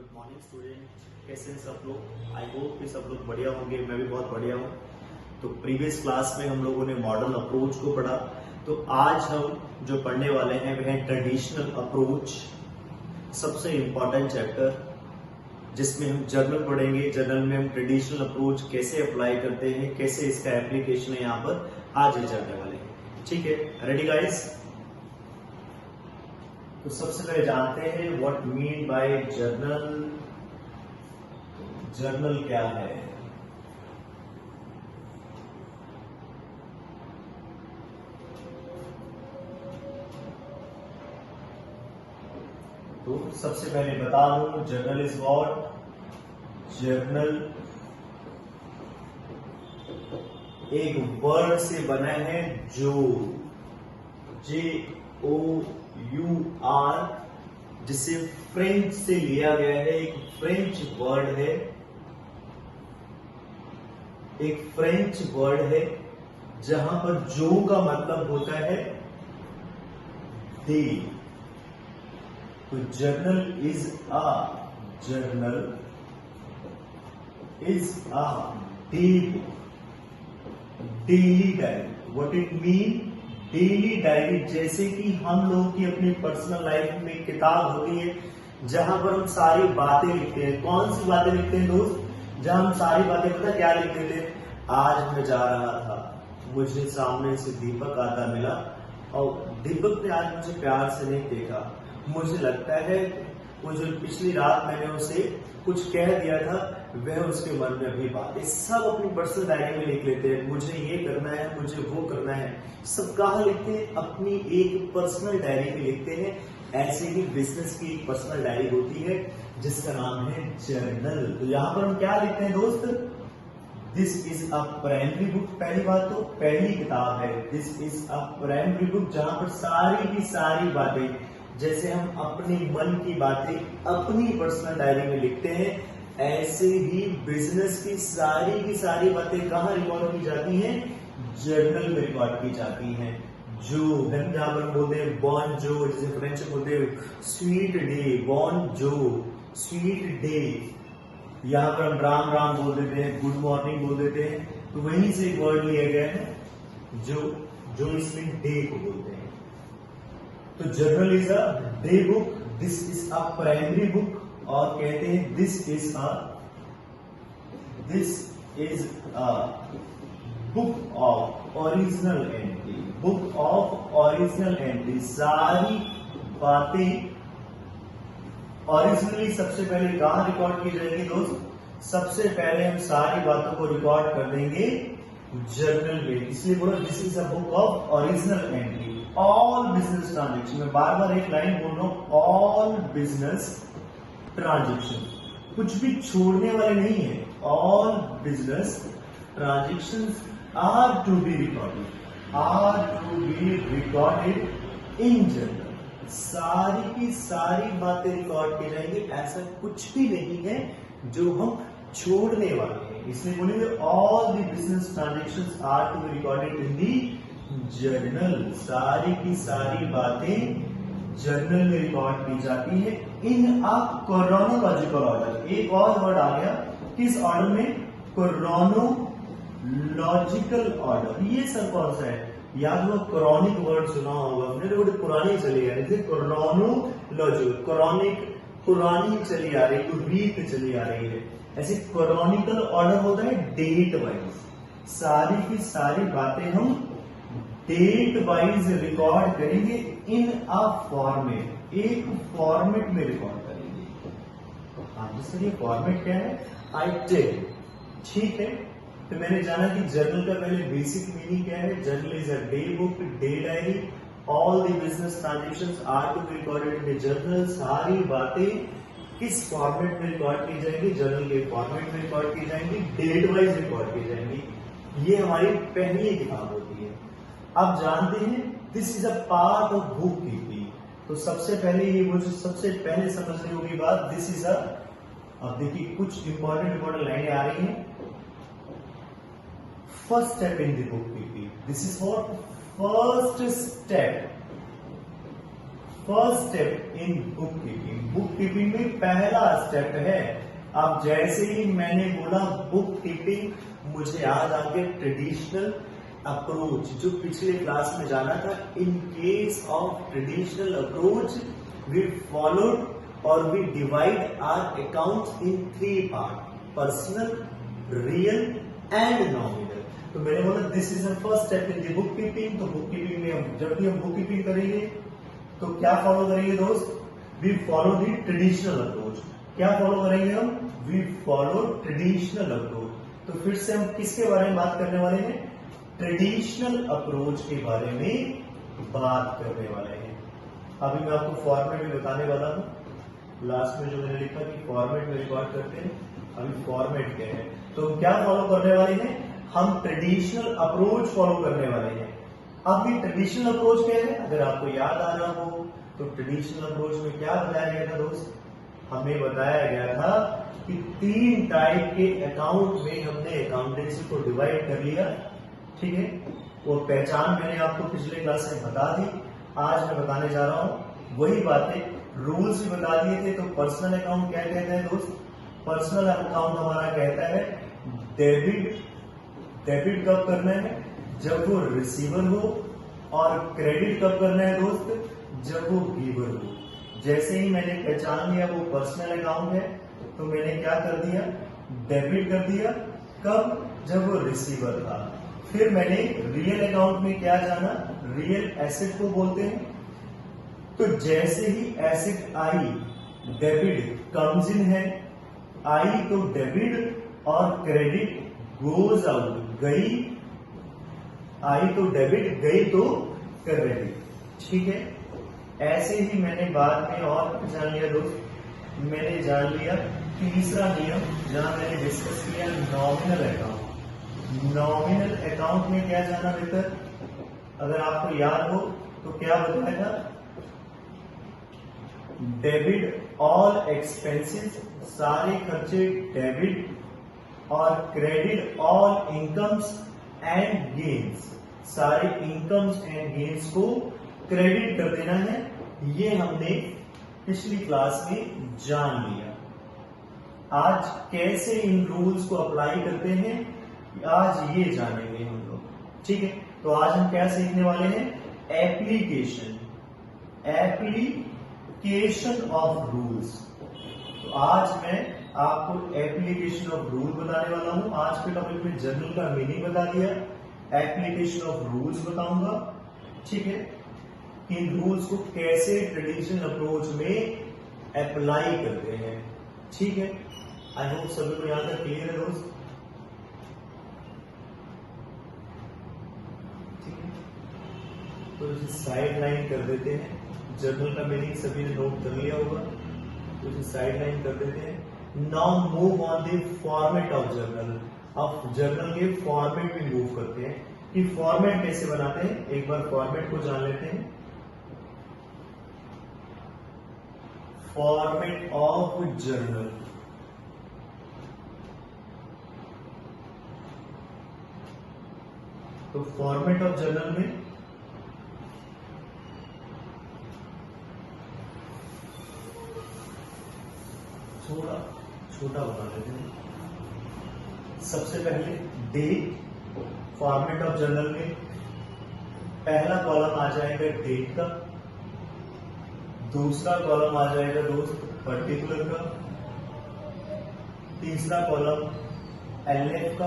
Good morning student, कैसे हैं सब लोग। आई होप कि सब लोग बढ़िया होंगे, मैं भी बहुत बढ़िया हूँ। तो प्रीवियस क्लास में हम लोगों ने मॉडर्न अप्रोच को पढ़ा, तो आज हम जो पढ़ने वाले हैं वह है ट्रेडिशनल अप्रोच, सबसे इम्पोर्टेंट चैप्टर जिसमें हम जर्नल पढ़ेंगे। जर्नल में हम ट्रेडिशनल अप्रोच कैसे अप्लाई करते हैं, कैसे इसका एप्लीकेशन है यहाँ पर आज ही जानने वाले हैं। ठीक है, रेडी गाइस? तो सबसे पहले जानते हैं what mean by journal. Journal क्या है? तो सबसे पहले बता दूं, जर्नल इज व्हाट? जर्नल एक वर्ड से बना है जो, JOUR, जिसे फ्रेंच से लिया गया है। एक फ्रेंच वर्ड है, एक फ्रेंच वर्ड है जहां पर जो का मतलब होता है डे। तो journal is a day book, daily diary. What it mean? Daily diary. जैसे कि हम लोगों की अपनी पर्सनल लाइफ में किताब होती है जहां पर हम सारी बातें लिखते हैं। कौन सी बातें लिखते हैं दोस्त? जहां हम सारी बातें, पता क्या लिखते थे? आज मैं जा रहा था, मुझे सामने से दीपक आता मिला और दीपक ने आज मुझे प्यार से नहीं देखा। मुझे लगता है वो जो पिछली रात मैंने उसे कुछ कह दिया था वह उसके मन में अभी बात है। सब अपनी पर्सनल डायरी में लिख लेते हैं, मुझे ये करना है, मुझे वो करना है। सब कहाँ लिखते हैं? अपनी एक पर्सनल डायरी में लिखते हैं। ऐसे ही बिजनेस की एक पर्सनल डायरी होती है जिसका नाम है जर्नल। तो यहाँ पर हम क्या लिखते हैं दोस्त? This is a primary book. पहली बात तो पहली किताब है, this is a primary book, जहां पर सारी की सारी बातें, जैसे हम अपने मन की बातें अपनी पर्सनल डायरी में लिखते हैं, ऐसे ही बिजनेस की सारी बातें कहाँ रिकॉर्ड की जाती हैं? जर्नल में रिकॉर्ड की जाती हैं। जो हम जहां पर बोलते हैं बॉर्न जो, जैसे फ्रेंच में बोलते हैं स्वीट डे, बॉर्न जो, स्वीट डे। यहाँ पर हम राम राम बोल देते हैं, गुड मॉर्निंग बोल देते हैं। तो वहीं से एक वर्ड लिया गया है जो इसमें डे को बोलते हैं। तो journal is a day book, this is a primary book, और कहते हैं this is a book of original entry. Book of original entry, सारी बातें ओरिजिनली सबसे पहले कहां रिकॉर्ड की जाएगी दोस्त? सबसे पहले हम सारी बातों को रिकॉर्ड कर देंगे जर्नल में। इसलिए बोलो this is a book of original entry. All business transaction, मैं बार बार एक लाइन बोल रहा हूं, ऑल बिजनेस ट्रांजेक्शन, कुछ भी छोड़ने वाले नहीं है। All business transaction are to be recorded in journal. सारी की सारी बातें रिकॉर्ड की जाएंगी, ऐसा कुछ भी नहीं है जो हम छोड़ने वाले हैं। इसलिए बोलेंगे all the business transactions are to be recorded in the journal. सारी की सारी बातें जर्नल में रिकॉर्ड की जाती है इन अ क्रोनोलॉजिकल ऑर्डर। एक और वर्ड आ गया, किस ऑर्डर में? Chronological order. ये सब कौन सा है? याद हो, क्रॉनिक वर्ड सुना होगा आपने, बड़े पुरानी चली आ रही थी। क्रोनोलॉजिकल, क्रॉनिक पुरानी चली आ रही, तो रीत चली आ रही है। ऐसे क्रॉनिकल ऑर्डर होता है डेट वाइज। सारी की सारी बातें हम डेट वाइज रिकॉर्ड करेंगे इन अ फॉर्मेट, एक फॉर्मेट में रिकॉर्ड करेंगे। हाँ, जिसके लिए फॉर्मेट क्या है? आइटम। ठीक है, तो मैंने जाना कि जर्नल का पहले बेसिक मीनिंग क्या है। Journal is a day book, day diary. All the business transactions are to be recorded in the journal. सारी बातें किस फॉर्मेट में रिकॉर्ड की जाएंगी? जर्नल के फॉर्मेट में रिकॉर्ड की जाएंगी, डेट वाइज रिकॉर्ड की जाएंगी। ये हमारी पहली किताब होती है। अब जानते हैं this is a part of book keeping. तो सबसे पहले ये मुझे सबसे पहले समझने होगी बात, दिस इज अ, अब देखिए कुछ इंपॉर्टेंट लाइनें आ रही हैं। First step in the book keeping, this is what? First step first step in book keeping. Book keeping में पहला स्टेप है, अब जैसे ही मैंने बोला बुक कीपिंग, मुझे याद आ गया ट्रेडिशनल अप्रोच, जो पिछले क्लास में जाना था। In case of traditional approach we followed और we divide our accounts in 3 part, personal, real and nominal. तो मैंने बोला this is the first step in the book keeping. तो बुक कीपिंग में हम जब भी हम बुक कीपिंग करेंगे तो क्या फॉलो करेंगे दोस्त? We follow the traditional approach. क्या फॉलो करेंगे हम? We follow traditional approach. तो फिर से हम किसके बारे में बात करने वाले हैं? ट्रेडिशनल अप्रोच के बारे में बात करने वाले हैं। अभी मैं आपको फॉर्मेट भी बताने वाला हूं। लास्ट में जो मैंने लिखा कि फॉर्मेट में रिकॉर्ड करते हैं, अभी फॉर्मेट क्या है। तो हम क्या फॉलो करने वाले हैं? हम ट्रेडिशनल अप्रोच फॉलो करने वाले हैं। अब ये ट्रेडिशनल अप्रोच क्या है? अगर आपको याद आ रहा हो तो ट्रेडिशनल अप्रोच में क्या बताया गया था दोस्त? हमें बताया गया था कि 3 टाइप के अकाउंट में हमने अकाउंटेंसी को डिवाइड कर लिया, ठीक है। वो पहचान मैंने आपको पिछले क्लास में बता दी, आज मैं बताने जा रहा हूं वही बातें। रूल्स भी बता दिए थे। तो पर्सनल अकाउंट क्या कहता है दोस्त? पर्सनल अकाउंट हमारा कहता है डेबिट। डेबिट कब करना है? जब वो रिसीवर हो। और क्रेडिट कब करना है दोस्त? जब वो गिवर हो। जैसे ही मैंने पहचान लिया वो पर्सनल अकाउंट है, तो मैंने क्या कर दिया? डेबिट कर दिया। कब? जब वो रिसीवर था। फिर मैंने रियल अकाउंट में क्या जाना? रियल एसेट को बोलते हैं। तो जैसे ही एसेट आई, डेबिट कम्स इन है, आई तो डेबिट और क्रेडिट गोज आउट, गई, आई तो डेबिट, गई तो क्रेडिट, ठीक है। ऐसे ही मैंने बाद में और जान लिया दोस्त, मैंने जान लिया तीसरा नियम जहां मैंने डिस्कस किया नॉमिनल अकाउंट। नॉमिनल अकाउंट में क्या जाना बेहतर? अगर आपको याद हो तो क्या बताया था? डेबिट ऑल एक्सपेंसेस, सारे खर्चे डेबिट, और credit all incomes and gains, सारे इनकम्स एंड गेन्स को क्रेडिट कर देना है। ये हमने पिछली क्लास में जान लिया। आज कैसे इन रूल्स को अप्लाई करते हैं, आज ये जानेंगे हम लोग, ठीक है। तो आज हम क्या सीखने वाले हैं? Application, application of rules. तो आज मैं आपको एप्लीकेशन ऑफ रूल बताने वाला हूं। आज के टॉपिक में जर्नल का मीनिंग बता दिया, एप्लीकेशन ऑफ रूल्स बताऊंगा, ठीक है। इन रूल्स को कैसे ट्रेडिशनल अप्रोच में अप्लाई करते हैं, ठीक है। आई होप सभी को यहां तक क्लियर है दोस्त, ठीक है। तो इसे साइड लाइन कर देते हैं। जर्नल का मीनिंग सभी ने नोट कर लिया होगा, तो इसे साइड लाइन कर देते हैं। Now move on the format of journal. अब जर्नल के फॉर्मेट में मूव करते हैं कि फॉर्मेट कैसे बनाते हैं। एक बार फॉर्मेट को जान लेते हैं। फॉर्मेट ऑफ जर्नल, तो फॉर्मेट ऑफ जर्नल में थोड़ा छोटा बना लेते हैं। सबसे पहले डेट, फॉर्मेट ऑफ जर्नल में पहला कॉलम आ जाएगा डेट का, दूसरा कॉलम आ जाएगा दोस्त पर्टिकुलर का, तीसरा कॉलम एलएफ का।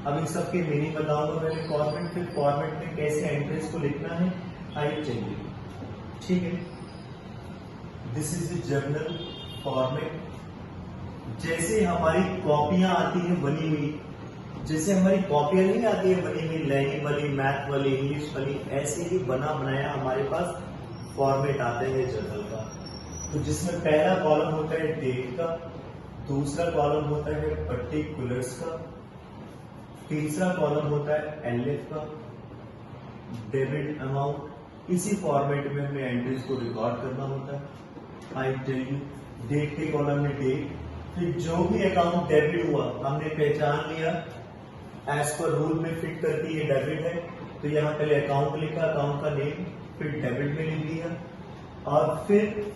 अब इन सबके मीनिंग बताऊंगा पहले फॉर्मेट, फिर फॉर्मेट में कैसे एंट्रीज को लिखना है आइए चलिए, ठीक है। This is the journal format. जैसे हमारी कॉपियां आती हैं बनी हुई, जैसे हमारी कॉपियां नहीं आती है बनी हुई, लैंग्वेज वाली, मैथ वाली, इंग्लिश वाली, ऐसे ही बना बनाया हमारे पास फॉर्मेट आता है जर्नल का। तो जिसमें पहला कॉलम होता है डेट का, दूसरा कॉलम होता है पर्टिकुलर्स का, तीसरा कॉलम होता है एलएफ का, डेबिट अमाउंट। इसी फॉर्मेट में हमें एंट्रीज को रिकॉर्ड करना होता है। आई टेल यू, डेट के कॉलम में डेट, फिर जो भी अकाउंट डेबिट हुआ हमने पहचान लिया, एज पर रूल में फिट करके ये डेबिट है, तो यहाँ पहले अकाउंट लिखा, अकाउंट का नेम, फिर डेबिट में लिख दिया। और फिर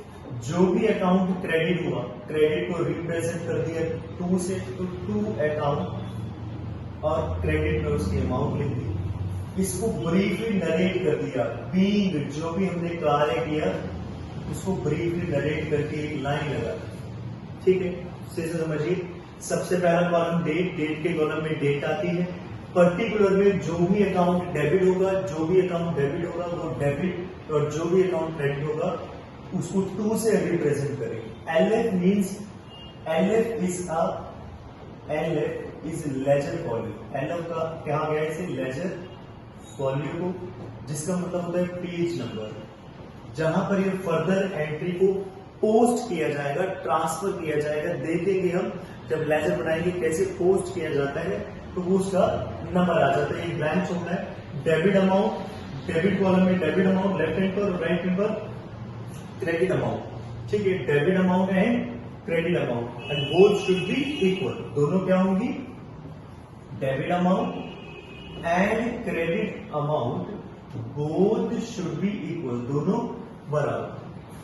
जो भी अकाउंट क्रेडिट हुआ, क्रेडिट को रिप्रेजेंट कर दिया 2 से, तो 2 अकाउंट और क्रेडिट में उसकी अमाउंट लिख दी। इसको ब्रीफली नरेट कर दिया, बीइंग जो भी हमने कार्य किया उसको ब्रीफली नरेट करके एक लाइन लगा। ठीक है, से समझिए। सबसे पहला कॉलम डेट, डेट के कॉलम में डेट आती है। पर्टिकुलर में जो भी अकाउंट डेबिट होगा, जो भी अकाउंट डेबिट होगा वो डेबिट, और जो भी अकाउंट क्रेडिट होगा उसको 2 से रिप्रेजेंट करेंगे। LF means, LF is ledger volume. LF का क्या गया इसे लेजर वॉल्यूम, जिसका मतलब होता है पेज नंबर, जहां पर ये फर्दर एंट्री को पोस्ट किया जाएगा, ट्रांसफर किया जाएगा। देखेंगे हम जब लेजर बनाएंगे कैसे पोस्ट किया जाता है, तो वो उसका नंबर आ जाता है। एक ब्लैंक छोड़ना है। डेबिट अमाउंट, डेबिट कॉलम में डेबिट अमाउंट लेफ्ट हैंड पर, राइट हैंड पर क्रेडिट अमाउंट। ठीक है, debit amount and credit amount and both should be equal. दोनों क्या होंगी? Debit amount and credit amount both should be equal, दोनों बराबर।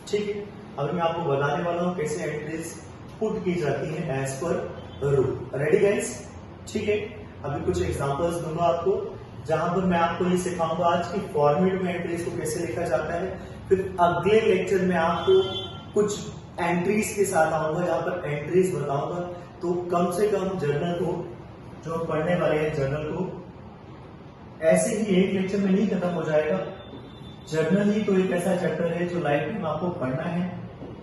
ठीक है, अभी मैं आपको बताने वाला हूं कैसे एंट्रीज पुट की जाती है as per rule. Ready guys? ठीक है, अभी कुछ एग्जांपल्स दूंगा आपको, जहां पर मैं आपको ये सिखाऊंगा आज की फॉर्मेट में एंट्रीज को कैसे लिखा जाता है। फिर अगले लेक्चर में आपको कुछ एंट्रीज के साथ आऊंगा जहां पर एंट्रीज बताऊंगा। तो कम से कम जर्नल को, जो पढ़ने वाले हैं जर्नल को, ऐसे ही एक लेक्चर में नहीं खत्म हो जाएगा। जर्नल ही तो एक ऐसा चैप्टर है जो लाइफ में आपको पढ़ना है,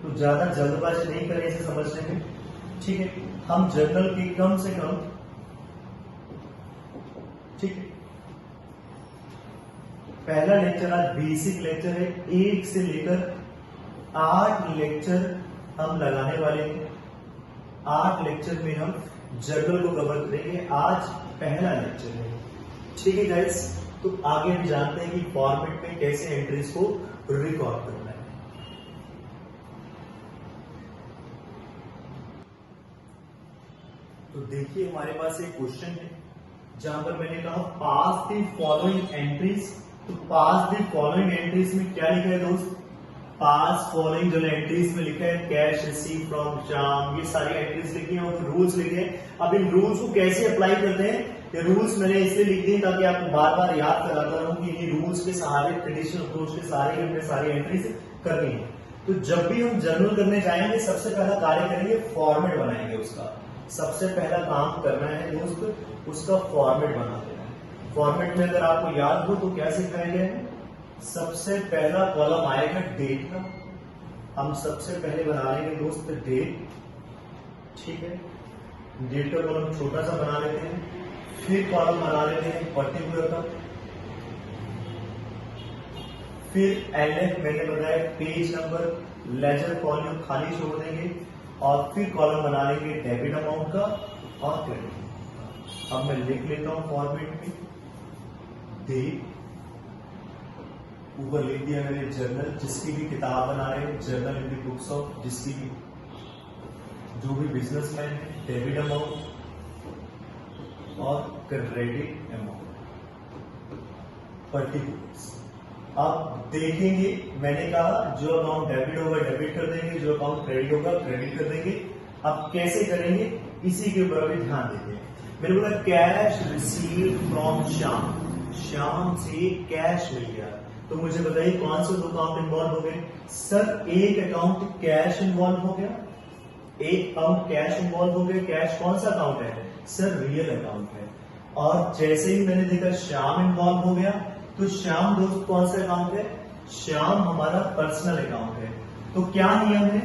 तो ज्यादा जल्दबाजी नहीं करें इसे समझने में। ठीक है, हम जर्नल की कम से कम, ठीक है, पहला लेक्चर आज बेसिक लेक्चर है, 1 से लेकर 8 लेक्चर हम लगाने वाले हैं। 8 लेक्चर में हम जर्नल को कवर करेंगे। आज पहला लेक्चर है। ठीक है गाइस, तो आगे भी जानते हैं कि फॉर्मेट में कैसे एंट्रीज को रिकॉर्ड करना है। तो देखिए हमारे पास एक क्वेश्चन है जहां पर मैंने कहा पास द फॉलोइंग एंट्रीज। तो पास द फॉलोइंग एंट्रीज में क्या लिखा है दोस्त? पास फॉलोइंग जो एंट्रीज में लिखा है कैश रिसीव फ्रॉम श्याम, ये सारी एंट्रीज लिखी हैं और रूल्स लिखे हैं। अब इन रूल्स को कैसे अप्लाई करते हैं, ये रूल्स मैंने इसलिए लिख दिए ताकि आपको बार बार याद कराता रहूं कि ये रूल्स के सहारे, ट्रेडिशनल अप्रोच के सहारे हमने सारी एंट्रीज करनी है। तो जब भी हम जर्नल करने जाएंगे सबसे पहला कार्य करेंगे फॉर्मेट बनाएंगे उसका। सबसे पहला काम करना है दोस्त, उसका फॉर्मेट बना देना है। फॉर्मेट में अगर आपको याद हो तो क्या सिखाया गया है? सबसे पहला कॉलम आएगा डेट का। हम सबसे पहले बना लेंगे दोस्त डेट। ठीक है, डेट का कॉलम छोटा सा बना लेते हैं। फिर कॉलम बना लेते हैं पर्टिकुलर का। फिर एलएफ मैंने बताया पेज नंबर, लेजर कॉलम खाली छोड़ देंगे और फिर कॉलम बना लेंगे डेबिट अमाउंट का और क्रेडिट। अब मैं लिख लेता हूं फॉर्मेट में डेट, ऊपर लिख दिया मैंने जर्नल, जिसकी भी किताब बना रहे हैं journal in the books of, जिसकी भी जो भी बिजनेसमैन है, डेबिट अमाउंट और क्रेडिट अमाउंट पर्टिकुलर्स। अब देखेंगे, मैंने कहा जो अकाउंट डेबिट होगा डेबिट कर देंगे, जो अकाउंट क्रेडिट होगा क्रेडिट कर देंगे। अब कैसे करेंगे इसी के ऊपर अभी ध्यान देते हैं। मैंने बोला cash receive from Shyam, Shyam से कैश मिल गया। तो मुझे बताइए कौन से दो अकाउंट इन्वॉल्व हो गए? सर एक अकाउंट कैश इन्वॉल्व हो गया, एक अकाउंट कैश इन्वॉल्व हो गया। कैश कौन सा अकाउंट है? सर रियल अकाउंट है। और जैसे ही मैंने देखा श्याम इन्वॉल्व हो गया, तो श्याम दोस्त कौन सा अकाउंट है? श्याम हमारा पर्सनल अकाउंट है। तो क्या नियम है?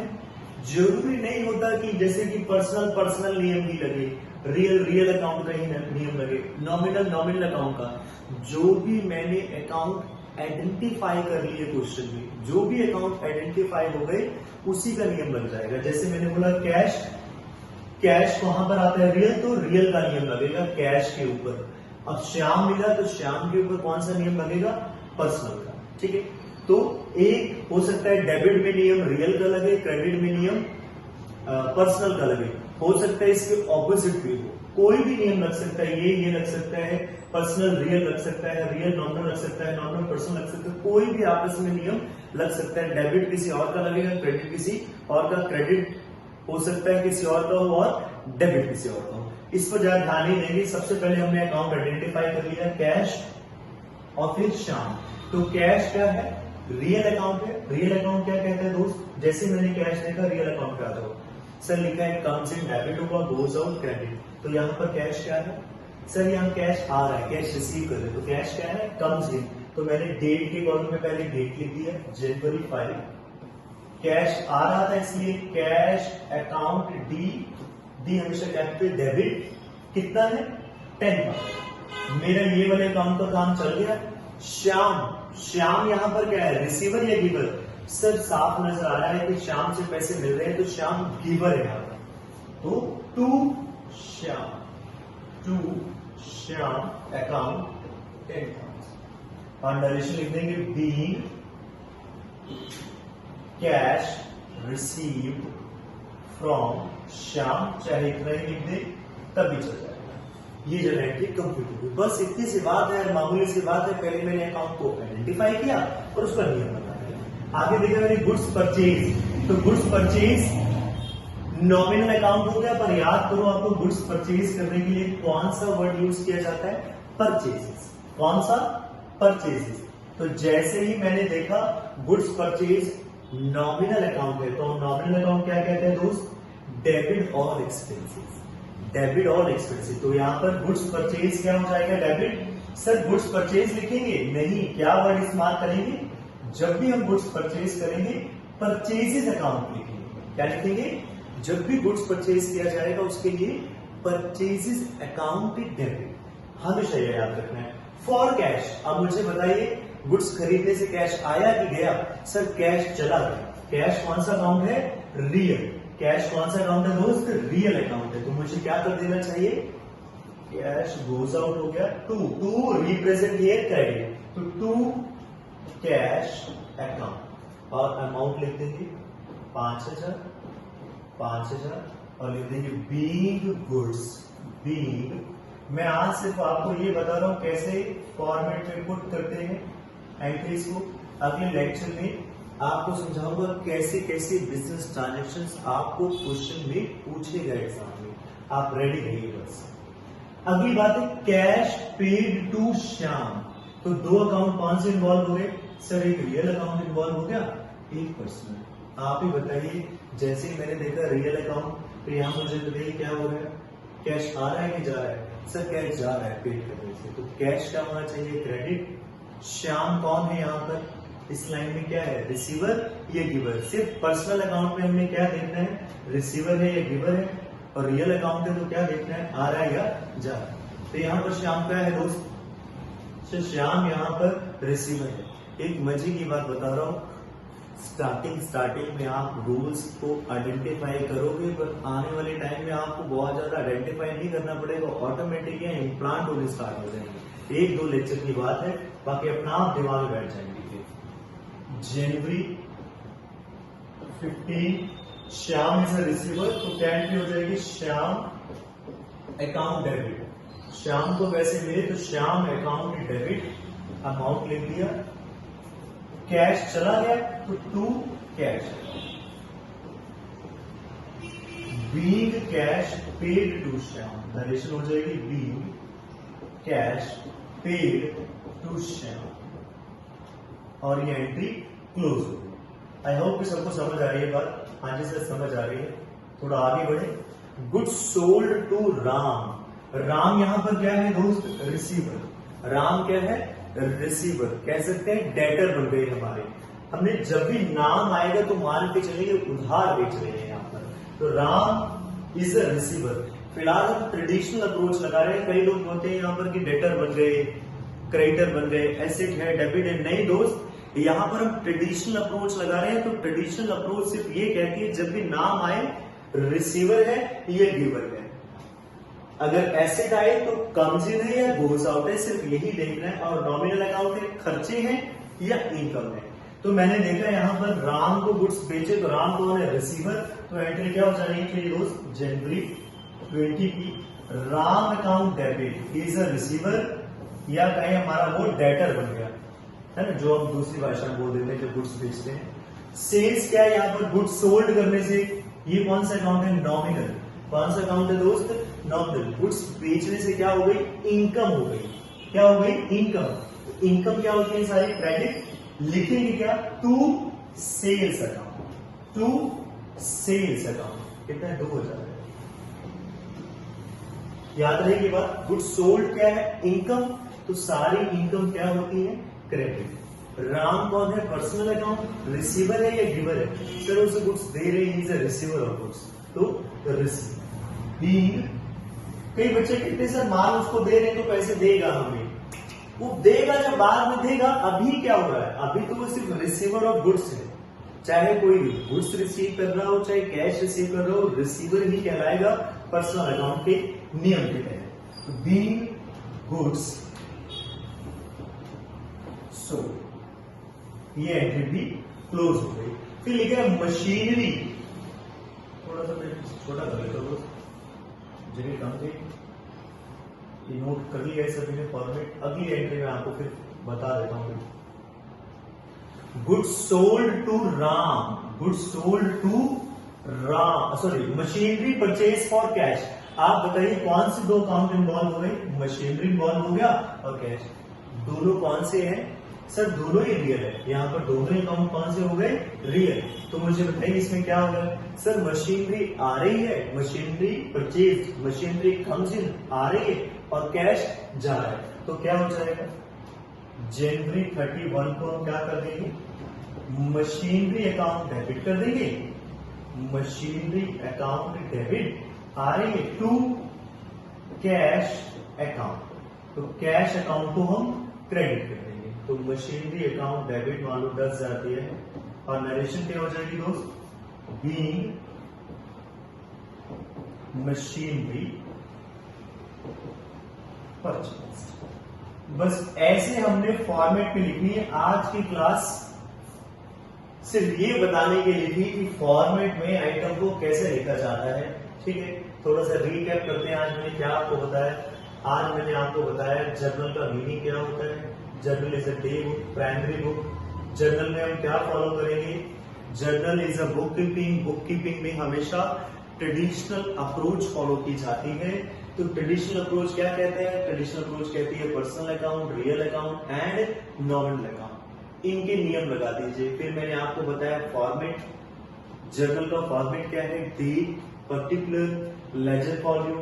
जरूरी नहीं होता कि जैसे कि पर्सनल नियम ही लगे, रियल अकाउंट का ही नियम लगे, नॉमिनल अकाउंट का। जो भी मैंने अकाउंट आइडेंटिफाई कर लिए क्वेश्चन में, जो भी अकाउंट आइडेंटिफाई हो गए उसी का नियम लग जाएगा। जैसे मैंने बोला कैश, कैश कहां पर आता है? रियल, तो रियल का नियम लगेगा कैश के ऊपर। अब श्याम मिला तो श्याम के ऊपर कौन सा नियम लगेगा? पर्सनल का। ठीक है, तो एक हो सकता है डेबिट में नियम रियल का लगे, क्रेडिट में नियम पर्सनल का लगे। हो सकता है इसके ऑपोजिट भी हो, कोई भी नियम लग सकता है, ये लग सकता है, पर्सनल रियल लग सकता है, रियल नॉमिनल लग सकता है, नॉमिनल पर्सनल लग सकता है, कोई भी आपस में नियम लग सकता है। डेबिट किसी और का लगेगा, क्रेडिट किसी और का, क्रेडिट हो सकता है किसी और का हो और डेबिट किसी और का हो। इस पर ज्यादा ध्यान नहीं देंगे। सबसे पहले हमने अकाउंट आइडेंटिफाई कर लिया, कैश और फिर श्याम। तो कैश क्या है? रियल अकाउंट है। रियल अकाउंट क्या कहते हैं दोस्त? जैसे मैंने कैश देखा, रियल अकाउंट क्या था? सर लिखा है कम्स इन डेबिट होगा, गोज आउट क्रेडिट। तो यहाँ पर कैश क्या है? सर यहाँ कैश आ रहा है, कैश रिसीव कर रहे, तो कैश क्या है? Comes in. तो मैंने डेट के कॉलम में पहले डेट लिख दिया, जनवरी 5। कैश आ रहा था इसलिए कैश अकाउंट डी हमेशा कैपिटल, डेबिट कितना है? 10,000। मेरा ये वाले अकाउंट का काम चल गया। श्याम यहाँ पर क्या है? रिसीवर या गिवर? सर साफ नजर आ रहा है कि श्याम से पैसे मिल रहे हैं, तो श्याम गिवर है यहाँ पर। तो टू श्याम अकाउंट 10,000 और डायरेक्शन लिख देंगे being cash received from Shyam, चाहे इतना ही लिख दे तब भी चल जाएगा। ये जो एंट्री कंप्लीट होगी। बस इतनी सी बात है, मामूली सी बात है। पहले मैंने अकाउंट को आइडेंटिफाई किया और उसका नियम बता दिया। आगे देखा मैंने गुड्स परचेज। तो गुड्स परचेज नॉमिनल अकाउंट हो गया, पर याद करो आपको गुड्स परचेज करने के लिए कौन सा वर्ड यूज किया जाता है? परचेजेस। कौन सा? परचेजेस। तो जैसे ही मैंने देखा गुड्स परचेज नॉमिनल अकाउंट है, तो नॉमिनल अकाउंट क्या कहते हैं दोस्त? Debit all expenses. Debit all expenses. तो यहां पर गुड्स परचेज क्या हो जाएगा? डेबिट। सर गुड्स परचेज लिखेंगे? नहीं, क्या वर्ड इस्तेमाल करेंगे? जब भी हम गुड्स परचेज करेंगे परचेजेस अकाउंट लिखेंगे। क्या लिखेंगे? जब भी गुड्स परचेज किया जाएगा उसके लिए परचेजेस अकाउंट डेबिट, हमेशा ये याद रखना है। फॉर कैश, अब मुझे बताइए गुड्स खरीदने से कैश आया कि गया? सर कैश चला गया। कैश कौन सा अकाउंट है? रियल। कैश कौन सा अकाउंट है दोस्त? रियल अकाउंट है। तो मुझे क्या कर देना चाहिए? कैश गोज आउट हो गया। टू रिप्रेजेंट हियर क्रेडिट, तो टू कैश अकाउंट और अमाउंट लिख देंगे 5,000 और लिख देंगे बीइंग गुड्स। बीइंग, मैं आज सिर्फ आपको ये बता रहा हूं कैसे फॉर्मेट में पुट करते हैं एंट्रीज को। अगले लेक्चर में आपको समझाऊंगा कैसे कैसे बिजनेस ट्रांजेक्शन्स आपको क्वेश्चन में पूछेगा एग्जाम में। आप रेडी रहिए बस। अगली बात है कैश पेड टू श्याम। तो दो अकाउंट कौन से इन्वॉल्व हो गए? सर एक रियल अकाउंट इन्वॉल्व हो गया, एक पर्सनल। आप ही बताइए, जैसे ही मैंने देखा रियल अकाउंट, तो यहां मुझे बताइए क्या हो रहा है? कैश आ रहा है कि जा रहा है? सर कैश जा रहा है पेड करने से, तो कैश क्या होना चाहिए? क्रेडिट। श्याम कौन है यहाँ पर? इस लाइन में क्या है? रिसीवर या गिवर? सिर्फ पर्सनल अकाउंट में हमें क्या देखना है? रिसीवर है या गिवर है। और रियल अकाउंट है तो क्या देखना है? आ रहा है या जा रहा है। तो यहाँ पर श्याम क्या है दोस्त? तो श्याम यहाँ पर रिसीवर है। एक मजे की बात बता रहा हूं, स्टार्टिंग में आप रूल्स को आइडेंटिफाई करोगे, पर आने वाले टाइम में आपको बहुत ज्यादा आइडेंटिफाई नहीं करना पड़ेगा, ऑटोमेटिक इम्प्लांट होने स्टार्ट हो जाएंगे। 1-2 लेक्चर की बात है, बाकी अपना आप दिमाग में बैठ जाएंगे। जनवरी 15 श्याम इज अ रिसीवर, तो क्या एंट्री हो जाएगी? Shyam account debit. श्याम को पैसे मिले तो श्याम अकाउंट डेबिट, अमाउंट लिख दिया। कैश चला गया तो to cash. Being cash paid to Shyam, narration हो जाएगी being cash paid to Shyam, और ये एंट्री क्लोज हो गई। आई होप कि सबको समझ आ रही है बात। हाँ जी सर समझ आ रही है। थोड़ा आगे बढ़े। Goods sold to Ram. Ram यहां पर क्या है दोस्त? रिसीवर। राम क्या है? रिसीवर। कह सकते हैं डेटर बन गए हमारे। हमने जब भी नाम आएगा तो मान के चलिए उधार बेच रहे हैं यहाँ पर, तो राम इज अ रिसीवर। फिलहाल हम ट्रेडिशनल अप्रोच लगा रहे हैं। कई लोग बोलते हैं यहाँ पर कि डेटर बन गए, क्रेडिटर बन गए, एसेट है, डेबिट है। नहीं दोस्त, यहाँ पर हम ट्रेडिशनल अप्रोच लगा रहे हैं। तो ट्रेडिशनल अप्रोच सिर्फ ये कहती है जब भी नाम आए रिसीवर है या गिवर है। अगर एसेट आए तो कम्स इन है या गोस आउट है, सिर्फ यही देखना है। और नॉमिनल अकाउंट है, खर्चे हैं या इनकम है। तो तो मैंने देखा यहाँ पर राम को गुड्स बेचे, तो राम कौन है? रिसीवर। तो एंट्री क्या हो जाएगी मेरी दोस्त? जनवरी 20 की Ram account debit is a receiver, या कहीं हमारा वो डेटर बन गया है ना, जो हम दूसरी भाषा में बोल देते हैं जब गुड्स बेचते हैं। सेल्स क्या है यहाँ पर? गुड्स सोल्ड करने से। ये कौन सा अकाउंट है? नॉमिनल। कौन सा अकाउंट है दोस्त? नॉमिनल। गुड्स बेचने से क्या हो गई? इनकम हो गई। क्या हो गई? इनकम। इनकम क्या होती है? सारी क्रेडिट। लिखेंगे क्या? To sales account. To sales account कितना है? 2000। याद रहेगी बात। गुड्स सोल्ड क्या है? इनकम। तो सारी इनकम क्या होती है? क्रेडिट। राम कौन है? Personal account. रिसीवर है या गिवर है? सर उसे गुड्स दे रहे हैं, is a receiver of goods, तो रिसीवर। बीइंग, कई बच्चे कहते हैं सर माल उसको दे रहे हैं तो पैसे देगा हमें। वो देगा जब बाद में देगा। अभी क्या हो रहा है? अभी तो वो सिर्फ रिसीवर ऑफ गुड्स है। चाहे कोई गुड्स रिसीव कर रहा हो, चाहे कैश रिसीव कर रहा हो, रिसीवर ही कहलाएगा पर्सनल अकाउंट के नियम के तहत। बीइंग गुड्स सोल्ड, ये एंट्री भी क्लोज हो गई। फिर लिखा मशीनरी, थोड़ा सा छोटा कर लेता हूं, जगह कम थी, ये नोट कर लिया है सभी ने फॉर्मेट। अगली एंट्री में आपको फिर बता देता हूं। Goods sold to Ram, goods sold to Ram, sorry machinery purchase for cash. आप बताइए कौन से दो अकाउंट इन्वॉल्व हो गए? मशीनरी इन्वॉल्व हो गया और कैश। दोनों कौन से हैं? सर दोनों ही रियल है। यहाँ पर दोनों अकाउंट कौन से हो गए? रियल। तो मुझे बताइए इसमें क्या होगा? सर मशीनरी आ रही है, machinery purchase, machinery comes in, आ रही है, और कैश जा रहा है। तो क्या हो जाएगा? जनवरी 31 को हम क्या कर देंगे? मशीनरी अकाउंट डेबिट कर देंगे। मशीनरी अकाउंट डेबिट आ रही है टू कैश अकाउंट, तो कैश अकाउंट को हम क्रेडिट कर देंगे। तो मशीनरी अकाउंट डेबिट मान लो 10,000 दिया है, और नरेशन क्या हो जाएगी दोस्त? Being machinery purchase. बस ऐसे हमने फॉर्मेट में लिखनी है। आज की क्लास सिर्फ ये बताने के लिए थी कि फॉर्मेट में आइटम को कैसे लिखा जाता है। ठीक है, थोड़ा सा रीकैप करते हैं। आज मैंने क्या आपको बताया? आज मैंने आपको बताया जर्नल का मीनिंग क्या होता है। Journal is a day book, primary book. Journal में हम क्या फॉलो करेंगे? Journal is a book keeping. Book keeping में हमेशा ट्रेडिशनल अप्रोच फॉलो की जाती है। तो ट्रेडिशनल अप्रोच क्या कहते हैं? ट्रेडिशनल अप्रोच कहती है personal account, real account and nominal account. इनके नियम लगा दीजिए। फिर मैंने आपको बताया फॉर्मेट, जर्नल का फॉर्मेट क्या है? Date, particular, ledger folio,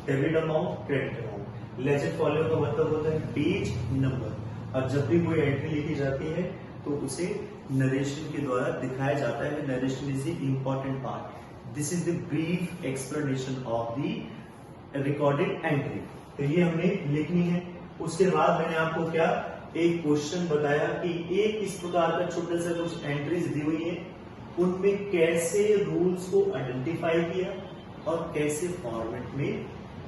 debit amount, credit amount. Ledger folio का मतलब होता है पेज नंबर, और जब भी कोई एंट्री लिखी जाती है तो उसे नरेशन के द्वारा दिखाया जाता है। Narration is the important part. This is the brief explanation of the recorded entry. तो ये हमने लिखनी है। उसके बाद मैंने आपको क्या एक क्वेश्चन बताया कि एक इस प्रकार का छोटा सा कुछ एंट्रीज दी हुई है, उनमें कैसे रूल्स को आइडेंटिफाई किया और कैसे फॉर्मेट में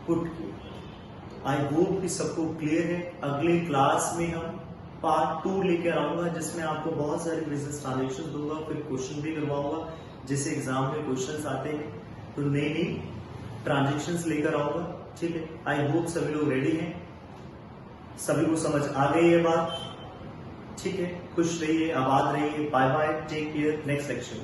पुट किया। आई होप कि सबको क्लियर है। अगले क्लास में हम पार्ट 2 लेकर आऊंगा, जिसमें आपको बहुत सारे बिजनेस ट्रांजेक्शन दूंगा, फिर क्वेश्चन भी करवाऊंगा। जैसे एग्जाम में क्वेश्चन आते हैं तो नई नई ट्रांजेक्शन लेकर आऊंगा। ठीक है, आई होप सभी लोग रेडी हैं, सभी को समझ आ गई है बात। ठीक है, खुश रहिए, आबाद रहिए। Bye bye, take care, next section.